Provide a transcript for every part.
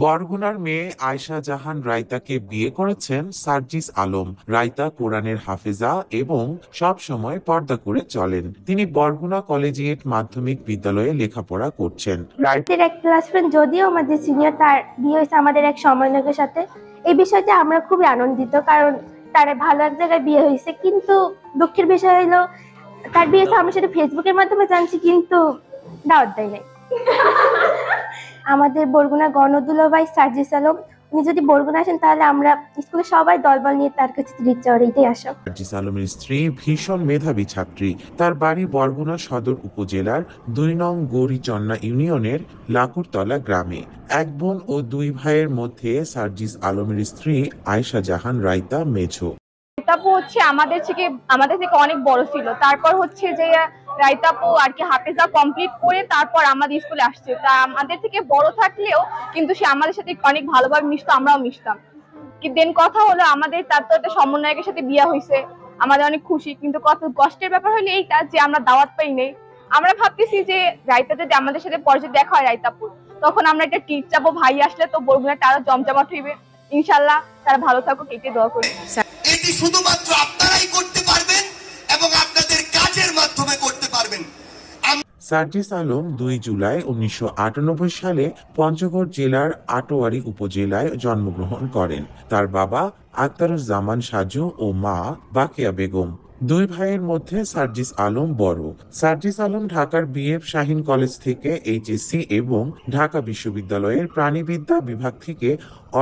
বরগুনার মেয়ে আয়শা জাহান রায়তাকে বিয়ে করেছেন সার্জিস আলম। রায়তা কোরআনের হাফেজা এবং সব সময় পর্দা করে চলেন। তিনি বরগুনা কলেজিয়েট মাধ্যমিক বিদ্যালয়ে লেখাপড়া করছেন। রায়তের এক ক্লাস ফ্রেন্ড, যদিও আমাদের সিনিয়র, তার বিয়ে হয়েছে আমাদের এক সমন্বয়কের সাথে। এই বিষয়টা আমরা খুবই আনন্দিত, কারণ তার ভালো এক জায়গায় বিয়ে হয়েছে। কিন্তু দুঃখের বিষয় হলো তার বিয়ে তো আমরা সেটা ফেসবুকের মাধ্যমে জানছি, কিন্তু দাওয়াত দেয় নাই। আমাদের বরগুনা গণদুলা ভাই সার্জিস আলম, উনি যদি বরগুনা আসেন তাহলে আমরা স্কুলে সবাই দলবল নিয়ে তার কাছে রিচ চাওয়ার এইটাই আশা। সার্জিস আলমের স্ত্রী ভীষণ মেধাবী ছাত্রী। তার বাড়ি বরগুনা সদর উপজেলার ২ নং গৌরীচন্না ইউনিয়নের লাকুরতলা গ্রামে। এক বোন ও 2 ভাইয়ের মধ্যে সার্জিস আলমের স্ত্রী আয়শা জাহান রায়তা মেঝো। রায়তাপু হচ্ছে আমাদের থেকে অনেক বড় ছিল। তারপর হচ্ছে যে রায়তাপু আর কি হাফেজা কমপ্লিট করে তারপর আমাদের স্কুলে আসছে। তা আমাদের থেকে বড় থাকলেও কিন্তু সে আমাদের সাথে অনেক ভালোভাবে মিশতো, আমরাও মিশতাম। দেন কথা হলো আমাদের তার তো একটা সমন্বয়কের সাথে বিয়ে হয়েছে, আমাদের অনেক খুশি। কিন্তু কত কষ্টের ব্যাপার হলো এইটা যে আমরা দাওয়াত পাই নেই। আমরা ভাবতেছি যে রায়তা যদি আমাদের সাথে পরিচয় দেখা হয় রায়তাপুর, তখন আমরা একটা ট্রিট চাবো। ভাই আসলে তো বরগুনাটা আরো জমজমাট হইবে। ইনশাল্লাহ তারা ভালো থাকুক, এটাই দোয়া করি। এটি শুধুমাত্র আপনারাই করতে পারবেন এবং আপনাদের কাজের মাধ্যমে করতে পারবেন। সার্জিস আলম 2 জুলাই 1998 সালে পঞ্চগড় জেলার আটোয়ারী উপজেলায় জন্মগ্রহণ করেন। তার বাবা আখতারুজ্জামান সাজু ও মা বাকিয়া বেগম। 2 ভাইয়ের মধ্যে সার্জিস আলম বড়। সার্জিস আলম ঢাকার বিএফ শাহীন কলেজ থেকে এইচএসসি এবং ঢাকা বিশ্ববিদ্যালয়ের প্রাণিবিদ্যা বিভাগ থেকে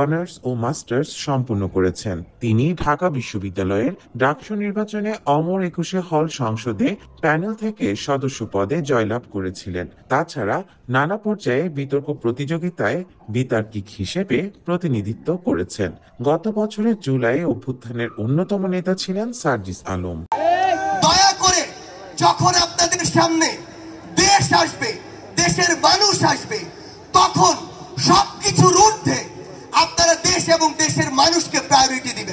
অনার্স ও মাস্টার্স সম্পন্ন করেছেন। তিনি ঢাকা বিশ্ববিদ্যালয়ের ডাকসু নির্বাচনে অমর 21 হল সংসদে প্যানেল থেকে সদস্য পদে জয়লাভ করেছিলেন। তাছাড়া নানা পর্যায়ে বিতর্ক প্রতিযোগিতায় বিতার্কিক হিসেবে প্রতিনিধিত্ব করেছেন। গত বছরের জুলাই অভ্যুত্থানের অন্যতম নেতা ছিলেন সার্জিস আলম। দয়া করে যখন আপনাদের সামনে দেশ আসবে, দেশের মানুষ আসবে, তখন সবকিছুর ঊর্ধ্বে আপনারা দেশ এবং দেশের মানুষকে প্রায়োরিটি দিবেন।